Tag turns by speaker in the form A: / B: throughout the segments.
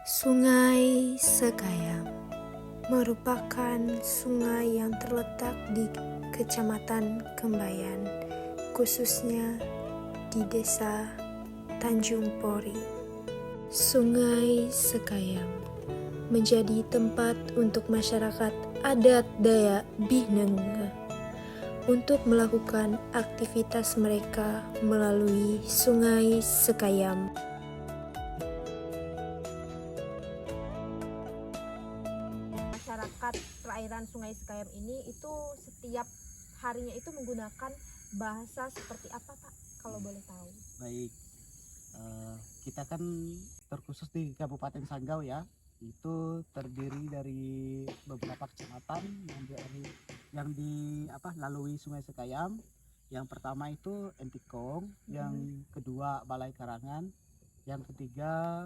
A: Sungai Sekayam merupakan sungai yang terletak di Kecamatan Kembayan, khususnya di Desa Tanjung Pori. Sungai Sekayam menjadi tempat untuk masyarakat adat Dayak Bihneng untuk melakukan aktivitas mereka melalui Sungai Sekayam.
B: Masyarakat perairan Sungai Sekayam ini itu setiap harinya itu menggunakan bahasa seperti apa, Pak? Kalau boleh tahu.
C: Baik, kita kan terkhusus di Kabupaten Sanggau ya, itu terdiri dari beberapa kecamatan yang lalui Sungai Sekayam. Yang pertama itu Entikong, yang kedua Balai Karangan, yang ketiga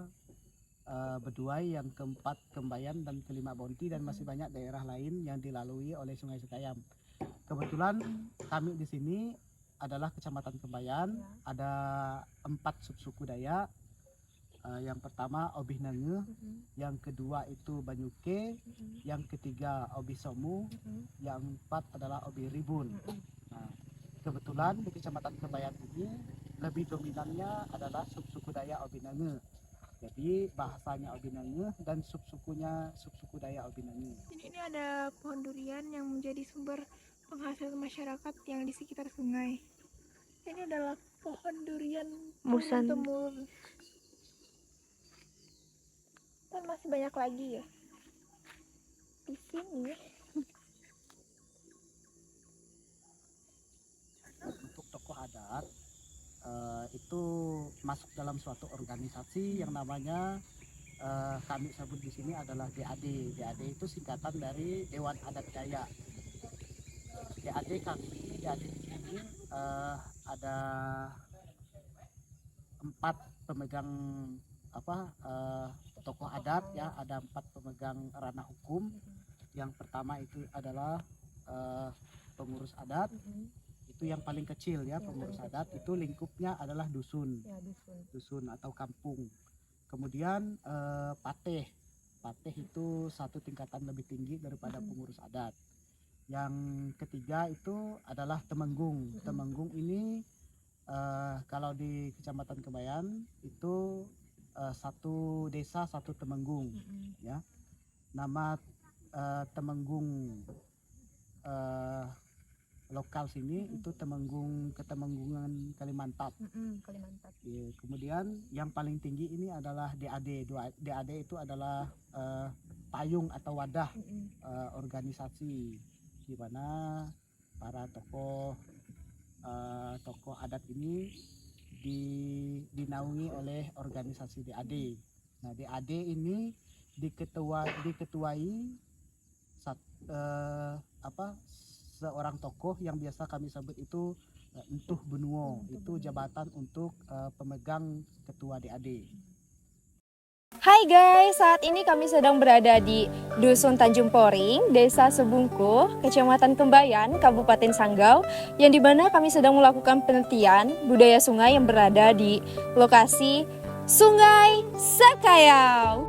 C: Beduai, yang keempat Kembayan, dan kelima Bonti, dan masih banyak daerah lain yang dilalui oleh Sungai Sekayam. Kebetulan kami di sini adalah Kecamatan Kembayan, ada 4 subsuku Dayak. Yang pertama Obih Nenge, yang kedua itu Banyuke, yang ketiga Obih Somu, yang 4 adalah Obih Ribun. Nah, kebetulan di Kecamatan Kembayan ini lebih dominannya adalah subsuku Dayak Obih Nenge. Jadi bahasanya Obih Nenge dan subsukunya subsuku Dayak Obih Nenge.
D: Ini ada pohon durian yang menjadi sumber penghasilan masyarakat yang di sekitar sungai. Ini adalah pohon durian turun-temurun. Dan masih banyak lagi ya di sini.
C: Untuk tokoh adat itu masuk dalam suatu organisasi yang namanya kami sebut di sini adalah DAD. DAD itu singkatan dari Dewan Adat Dayak. DAD di sini ada 4 pemegang tokoh adat ya, ada 4 pemegang ranah hukum. Yang pertama itu adalah pengurus adat. Itu yang paling kecil ya, pengurus adat itu lingkupnya adalah dusun, dusun atau kampung. Kemudian pateh itu satu tingkatan lebih tinggi daripada pengurus adat. Yang ketiga itu adalah temenggung. Temenggung ini kalau di Kecamatan Kembayan itu satu desa satu temenggung ya. Nama temenggung lokal sini itu Ketemenggungan Kalimantan. Ya, kemudian yang paling tinggi ini adalah DAD. DAD itu adalah payung atau wadah organisasi di mana para tokoh adat ini dinaungi oleh organisasi DAD. Nah, DAD ini diketuai seorang tokoh yang biasa kami sebut itu Entuh Benuo. Itu jabatan untuk pemegang ketua DAD.
B: Hai guys, saat ini kami sedang berada di Dusun Tanjung Poring, Desa Sebungkuh, Kecamatan Kembayan, Kabupaten Sanggau, yang dimana kami sedang melakukan penelitian budaya sungai yang berada di lokasi Sungai Sekayam.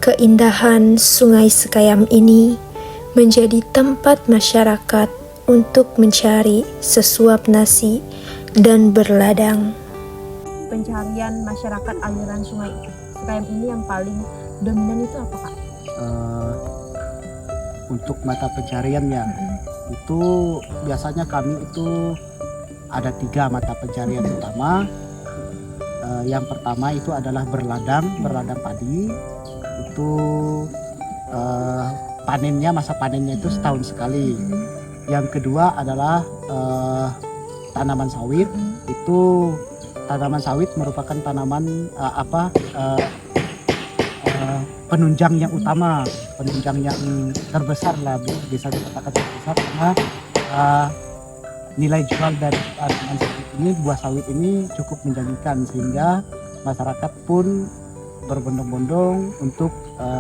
A: Keindahan Sungai Sekayam ini menjadi tempat masyarakat untuk mencari sesuap nasi dan berladang.
B: Pencarian masyarakat aliran Sungai Sekayam ini yang paling dominan itu apa, Kak?
C: Untuk mata pencariannya itu biasanya kami itu ada 3 mata pencarian utama. Yang pertama itu adalah berladang padi. Itu masa panennya itu setahun sekali. Yang kedua adalah tanaman sawit. Itu tanaman sawit merupakan tanaman penunjang yang utama, penunjang yang terbesar lah, bisa dikatakan terbesar, karena nilai jual dari tanaman sawit ini, buah sawit ini cukup menjanjikan, sehingga masyarakat pun berbondong-bondong untuk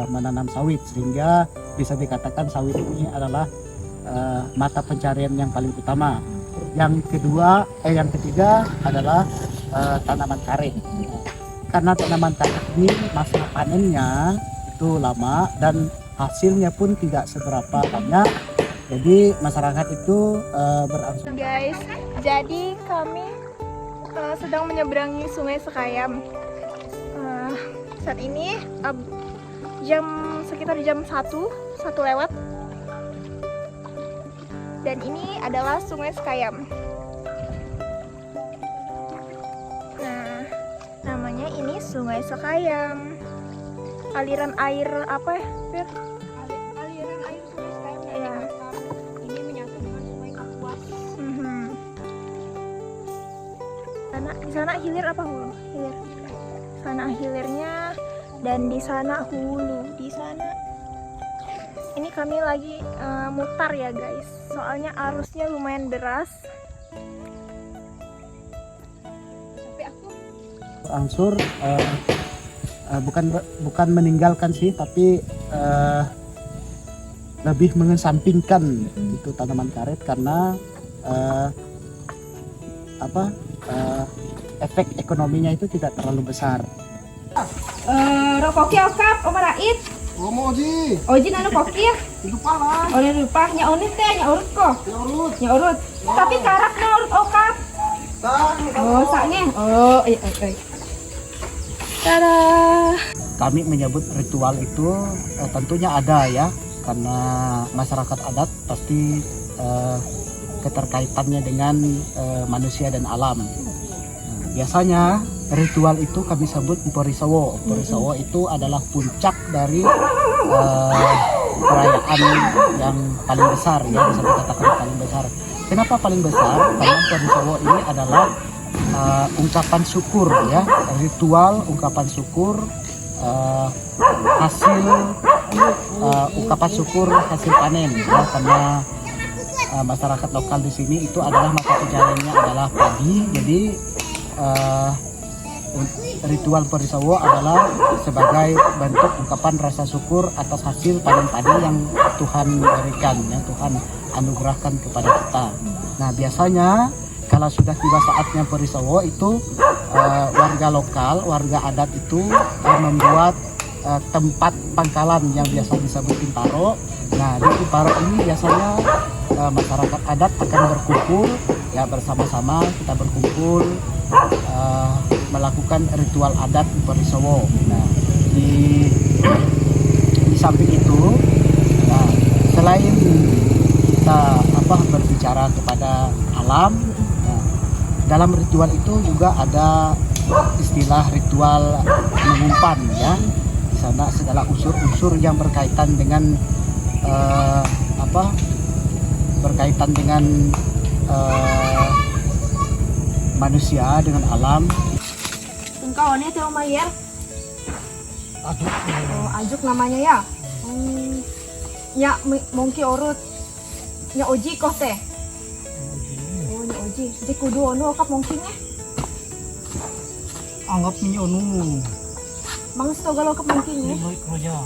C: menanam sawit, sehingga bisa dikatakan sawit ini adalah mata pencarian yang paling utama. Yang ketiga adalah tanaman karet. Karena tanaman karet ini masa panennya itu lama dan hasilnya pun tidak seberapa banyak, jadi masyarakat itu berangsur.
D: Guys, jadi kami sedang menyeberangi Sungai Sekayam. Saat ini sekitar jam 1 lewat. Dan ini adalah Sungai Sekayam. Nah, namanya ini Sungai Sekayam. Aliran air apa ya, Fir? Aliran air Sungai Sekayam. Ya.
B: Ini menyatu dengan Sungai Kapuas.
D: Di sana hilir apa hulu? Hilir. Sana hilirnya dan di sana hulu. Di sana. Ini kami lagi mutar ya guys. Soalnya arusnya lumayan deras.
B: Sampai aku
C: Berangsur bukan meninggalkan sih, tapi lebih mengesampingkan itu tanaman karet karena efek ekonominya itu tidak terlalu besar.
B: Rokoki okap, Omar Rait.
E: Romo Oji,
B: Oji nanu koki ya?
E: itu parah.
B: Oleh lupa nya unit teh, nya urut kok. Nya urut. Tapi karak na urut okap. Oh, saknya. Oh, Tada.
C: Kami menyebut ritual itu tentunya ada ya, karena masyarakat adat pasti keterkaitannya dengan manusia dan alam. Biasanya ritual itu kami sebut Mporisawo. Mporisawo itu adalah puncak dari perayaan yang paling besar ya, bisa dikatakan paling besar. Kenapa paling besar? Karena Mporisawo ini adalah ungkapan syukur ya, ritual ungkapan syukur hasil ungkapan syukur hasil panen ya, karena masyarakat lokal di sini itu adalah mata pencariannya adalah padi, jadi ritual Mporisawo adalah sebagai bentuk ungkapan rasa syukur atas hasil panen padi yang Tuhan berikan, yang Tuhan anugerahkan kepada kita. Nah biasanya kalau sudah tiba saatnya Mporisawo itu warga lokal, warga adat itu membuat tempat pangkalan yang biasa disebut Timparo. Nah di Timparo ini biasanya masyarakat adat akan berkumpul ya, bersama-sama kita berkumpul melakukan ritual adat Mporisawo. Nah di samping itu, nah, selain kita berbicara kepada alam, nah, dalam ritual itu juga ada istilah ritual mengumpan ya. Di sana segala unsur-unsur yang berkaitan dengan berkaitan dengan manusia, dengan alam.
B: Kawannya teh Mayer. Oh, ajuk namanya ya. Nya mungkin urut. Nya Oji kok teh. Oh, nya Oji. Jadi kudu onu okap mungkin ya.
E: Anggap ini onu.
B: Mang stogal okap mungkin ya.
E: Ini kerja.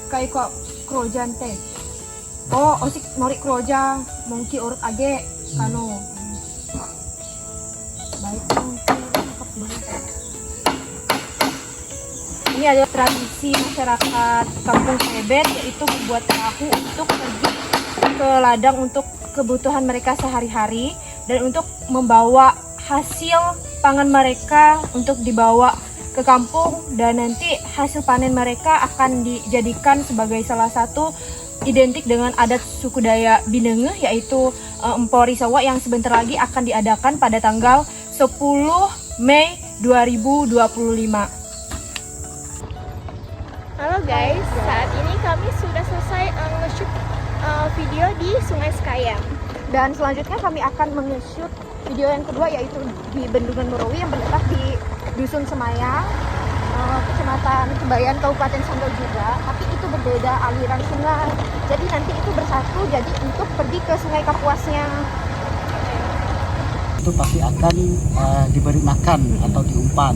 B: Kayak kok krojan teh. Oh, osik norik kroja mungkin urut age kanu. Baik, ini adalah tradisi masyarakat Kampung Sebet, yaitu membuat perahu untuk pergi ke ladang untuk kebutuhan mereka sehari-hari dan untuk membawa hasil pangan mereka untuk dibawa ke kampung, dan nanti hasil panen mereka akan dijadikan sebagai salah satu identik dengan adat suku Dayak Binengeh, yaitu Mporisawo yang sebentar lagi akan diadakan pada tanggal 10 Mei 2025.
D: Halo guys, saat ini kami sudah selesai nge-shoot video di Sungai Sekayam.
B: Dan selanjutnya kami akan nge-shoot video yang kedua, yaitu di Bendungan Morowi yang berletak di Dusun Semayang, Kecamatan Kembayan, Kabupaten Sanggau juga. Tapi itu berbeda aliran sungai. Jadi nanti itu bersatu, jadi untuk pergi ke Sungai Kapuasnya.
C: itu pasti akan diberi makan atau diumpan.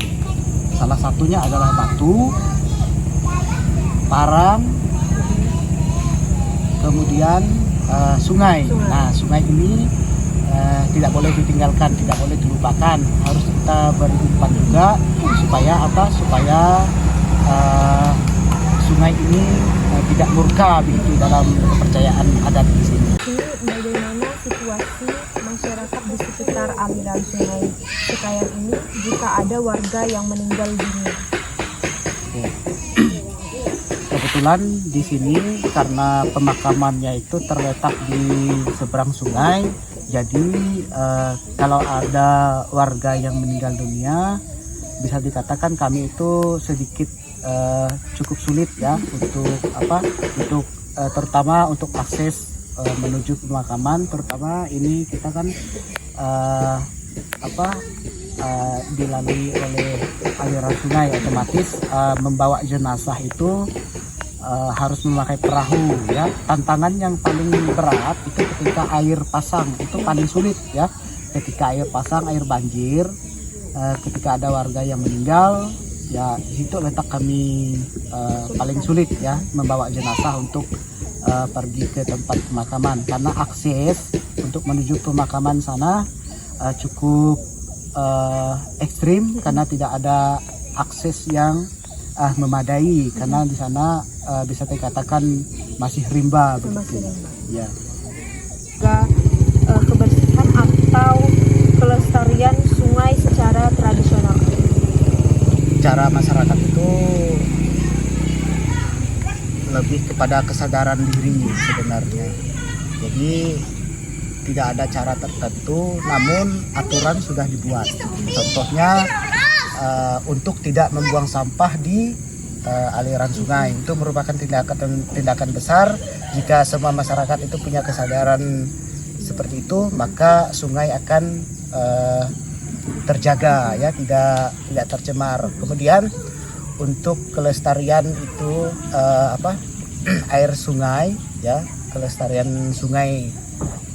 C: Salah satunya adalah batu, parang, kemudian sungai. Nah, sungai ini tidak boleh ditinggalkan, tidak boleh dilupakan. Harus kita beri umpan juga supaya apa? Supaya sungai ini tidak murka begitu dalam kepercayaan adat di sini.
A: Ini bagaimana situasi masyarakat di sekitar aliran sungai Sekayam ini jika ada warga yang meninggal dunia?
C: Oke. Kebetulan di sini karena pemakamannya itu terletak di seberang sungai, jadi kalau ada warga yang meninggal dunia, bisa dikatakan kami itu sedikit cukup sulit ya untuk terutama untuk akses menuju pemakaman. Terutama ini kita kan dilalui oleh aliran sungai, otomatis membawa jenazah itu harus memakai perahu ya. Tantangan yang paling berat itu ketika air pasang, itu paling sulit ya. Ketika air pasang, air banjir, ketika ada warga yang meninggal ya, di situ letak kami paling sulit ya membawa jenazah untuk pergi ke tempat pemakaman, karena akses untuk menuju pemakaman sana cukup ekstrim karena tidak ada akses yang memadai, karena di sana bisa dikatakan masih rimba begitu. Ya.
A: Kebersihan atau kelestarian sungai secara tradisional.
C: Cara masyarakat itu lebih kepada kesadaran diri sebenarnya. Jadi tidak ada cara tertentu, namun aturan sudah dibuat. Contohnya untuk tidak membuang sampah di aliran sungai, itu merupakan tindakan besar. Jika semua masyarakat itu punya kesadaran seperti itu, maka sungai akan terjaga ya, tidak tercemar. Kemudian untuk kelestarian itu air sungai ya, kelestarian sungai,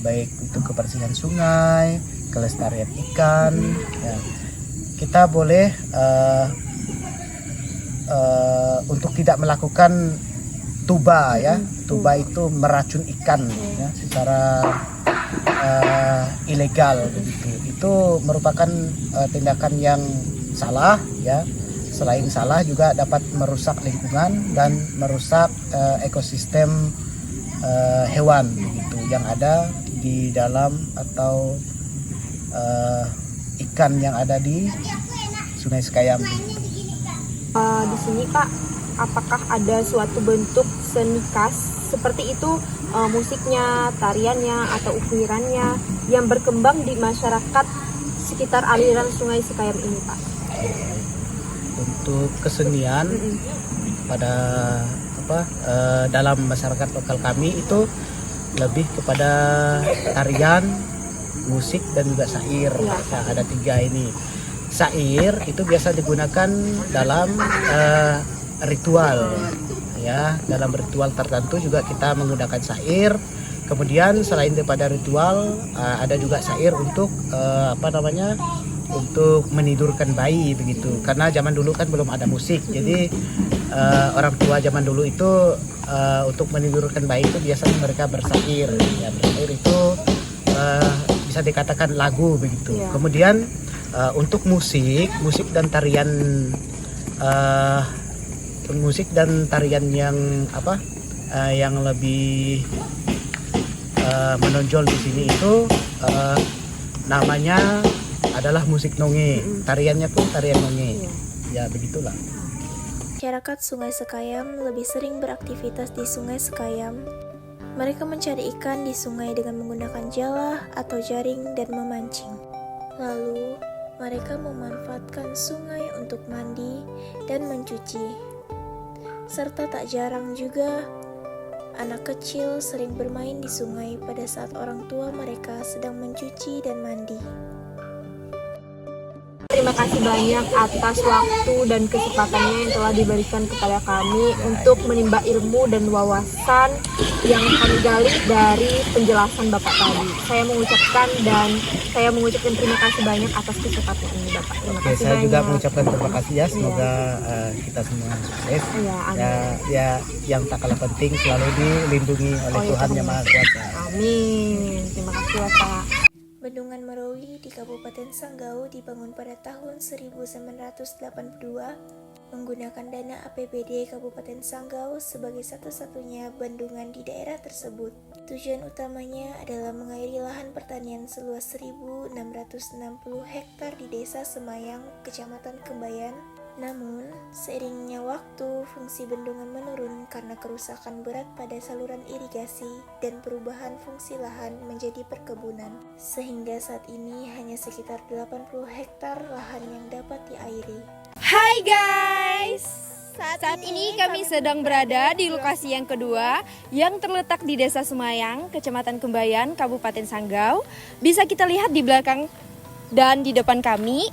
C: baik itu kebersihan sungai, kelestarian ikan ya. Kita boleh untuk tidak melakukan tuba ya. Tuba itu meracun ikan ya, secara ilegal begitu. Itu merupakan tindakan yang salah ya. Selain salah juga dapat merusak lingkungan dan merusak ekosistem hewan begitu yang ada di dalam, atau ikan yang ada di Sungai Sekayam.
A: Di sini Pak, apakah ada suatu bentuk seni khas seperti itu, musiknya, tariannya, atau ukirannya yang berkembang di masyarakat sekitar aliran Sungai Sekayam ini Pak?
C: Untuk kesenian pada dalam masyarakat lokal kami itu lebih kepada tarian, musik, dan juga syair. Nah, ada 3 ini. Syair itu biasa digunakan dalam ritual ya, dalam ritual tertentu juga kita menggunakan syair. Kemudian selain daripada ritual, ada juga syair untuk untuk menidurkan bayi begitu, karena zaman dulu kan belum ada musik. Jadi orang tua zaman dulu itu untuk menidurkan bayi itu biasanya mereka bersyair ya. Bersyair itu bisa dikatakan lagu begitu. Kemudian untuk musik dan tarian yang yang lebih menonjol di sini itu namanya adalah musik nonge. Tariannya pun tarian nonge. Ya begitulah.
D: Masyarakat Sungai Sekayam lebih sering beraktivitas di Sungai Sekayam. Mereka mencari ikan di sungai dengan menggunakan jala atau jaring dan memancing. Lalu, mereka memanfaatkan sungai untuk mandi dan mencuci. Serta tak jarang juga, anak kecil sering bermain di sungai pada saat orang tua mereka sedang mencuci dan mandi.
A: Terima kasih banyak atas waktu dan kesempatannya yang telah diberikan kepada kami untuk menimba ilmu dan wawasan yang kami gali dari penjelasan Bapak tadi. Saya mengucapkan terima kasih banyak atas kesempatan ini, Bapak. Terima
C: Oke,
A: kasih
C: saya juga
A: banyak.
C: mengucapkan terima kasih ya. Semoga kita semua sukses.
A: Iya, amin.
C: Ya, yang tak kalah penting selalu dilindungi oleh Tuhan Yang Maha Kuasa.
A: Amin. Terima kasih, Bapak.
D: Bendungan Merawi di Kabupaten Sanggau dibangun pada tahun 1982 menggunakan dana APBD Kabupaten Sanggau sebagai satu-satunya bendungan di daerah tersebut. Tujuan utamanya adalah mengairi lahan pertanian seluas 1.660 hektar di Desa Semayang, Kecamatan Kembayan. Namun, seiringnya waktu, fungsi bendungan menurun karena kerusakan berat pada saluran irigasi dan perubahan fungsi lahan menjadi perkebunan. Sehingga saat ini hanya sekitar 80 hektar lahan yang dapat diairi.
B: Hai guys, saat ini kami sedang berada di lokasi yang kedua yang terletak di Desa Semayang, Kecamatan Kembayan, Kabupaten Sanggau. Bisa kita lihat di belakang dan di depan kami,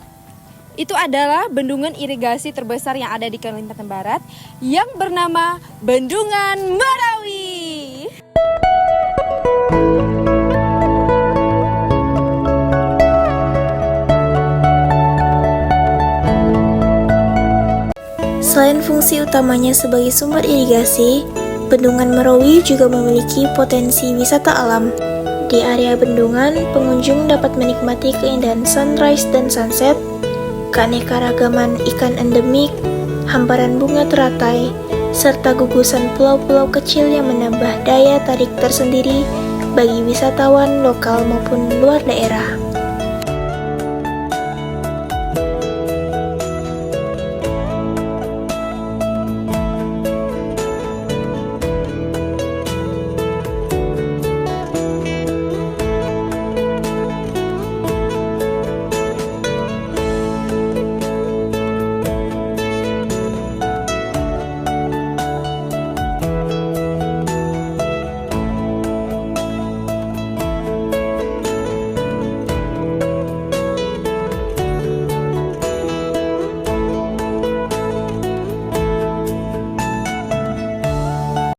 B: itu adalah bendungan irigasi terbesar yang ada di Kalimantan Barat yang bernama Bendungan Merawi.
D: Selain fungsi utamanya sebagai sumber irigasi, Bendungan Merawi juga memiliki potensi wisata alam. Di area bendungan, pengunjung dapat menikmati keindahan sunrise dan sunset, keanekaragaman ikan endemik, hamparan bunga teratai, serta gugusan pulau-pulau kecil yang menambah daya tarik tersendiri bagi wisatawan lokal maupun luar daerah.